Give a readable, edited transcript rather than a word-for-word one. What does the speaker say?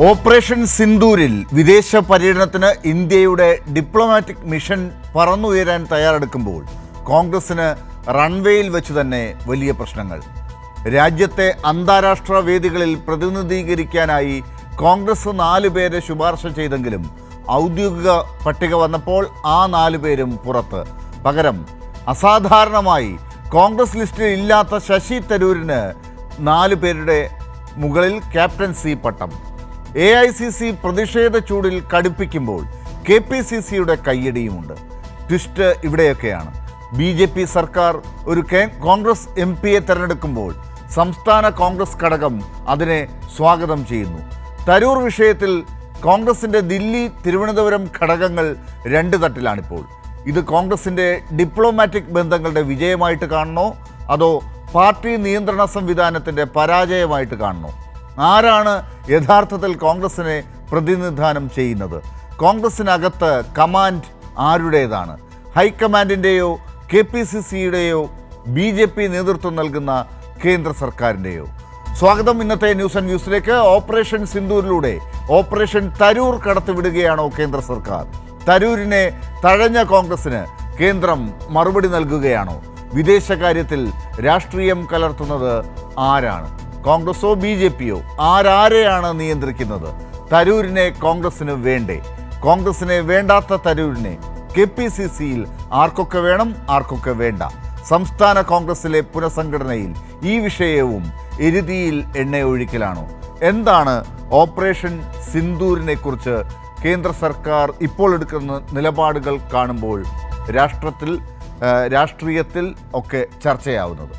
Operation സിന്ദൂരിൽ വിദേശ പര്യടനത്തിന് ഇന്ത്യയുടെ ഡിപ്ലോമാറ്റിക് മിഷൻ പറന്നുയരാൻ തയ്യാറെടുക്കുമ്പോൾ കോൺഗ്രസിന് റൺവേയിൽ വെച്ച് തന്നെ വലിയ പ്രശ്നങ്ങൾ. രാജ്യത്തെ അന്താരാഷ്ട്ര വേദികളിൽ പ്രതിനിധീകരിക്കാനായി കോൺഗ്രസ് 4 പേരെ ശുപാർശ ചെയ്തെങ്കിലും ഔദ്യോഗിക പട്ടിക വന്നപ്പോൾ ആ 4 പേരും പുറത്ത്. പകരം അസാധാരണമായി കോൺഗ്രസ് ലിസ്റ്റിൽ ഇല്ലാത്ത ശശി തരൂരിന് 4 പേരുടെ മുകളിൽ ക്യാപ്റ്റൻസി പട്ടം. AICC പ്രതിഷേധ ചൂടിൽ കടുപ്പിക്കുമ്പോൾ KPCCയുടെ കയ്യടിയുമുണ്ട്. ട്വിസ്റ്റ് ഇവിടെയൊക്കെയാണ്. BJP സർക്കാർ ഒരു കോൺഗ്രസ് MPയെ തിരഞ്ഞെടുക്കുമ്പോൾ സംസ്ഥാന കോൺഗ്രസ് ഘടകം അതിനെ സ്വാഗതം ചെയ്യുന്നു. തരൂർ വിഷയത്തിൽ കോൺഗ്രസിൻ്റെ ദില്ലി, തിരുവനന്തപുരം ഘടകങ്ങൾ 2 തട്ടിലാണിപ്പോൾ. ഇത് കോൺഗ്രസിൻ്റെ ഡിപ്ലോമാറ്റിക് ബന്ധങ്ങളുടെ വിജയമായിട്ട് കാണണോ അതോ പാർട്ടി നിയന്ത്രണ സംവിധാനത്തിൻ്റെ പരാജയമായിട്ട് കാണണോ? ആരാണ് യഥാർത്ഥത്തിൽ കോൺഗ്രസിനെ പ്രതിനിധാനം ചെയ്യുന്നത്? കോൺഗ്രസിനകത്ത് കമാൻഡ് ആരുടേതാണ്? ഹൈക്കമാൻഡിൻ്റെയോ KPCCയുടെയോ BJP നേതൃത്വം നൽകുന്ന കേന്ദ്ര സർക്കാരിൻ്റെയോ? സ്വാഗതം ഇന്നത്തെ ന്യൂസ് ആൻഡ് വ്യൂസിലേക്ക്. ഓപ്പറേഷൻ സിന്ദൂരിലൂടെ ഓപ്പറേഷൻ തരൂർ കടത്തിവിടുകയാണോ കേന്ദ്ര സർക്കാർ? തരൂരിനെ തഴഞ്ഞ കോൺഗ്രസിന് കേന്ദ്രം മറുപടി നൽകുകയാണോ? വിദേശകാര്യത്തിൽ രാഷ്ട്രീയം കലർത്തുന്നത് ആരാണ്? കോൺഗ്രസോ BJPയോ? ആരാരെയാണ് നിയന്ത്രിക്കുന്നത്? തരൂരിനെ കോൺഗ്രസിന് വേണ്ടേ? കോൺഗ്രസിനെ വേണ്ടാത്ത തരൂരിനെ KPCCയിൽ ആർക്കൊക്കെ വേണം, ആർക്കൊക്കെ വേണ്ട? സംസ്ഥാന കോൺഗ്രസിലെ പുനഃസംഘടനയിൽ ഈ വിഷയവും എരുതിയിൽ എണ്ണയൊഴിക്കലാണോ? എന്താണ് ഓപ്പറേഷൻ സിന്ദൂരിനെ കുറിച്ച് കേന്ദ്ര സർക്കാർ ഇപ്പോൾ എടുക്കുന്ന നിലപാടുകൾ കാണുമ്പോൾ രാഷ്ട്രീയത്തിൽ ഒക്കെ ചർച്ചയാവുന്നത്?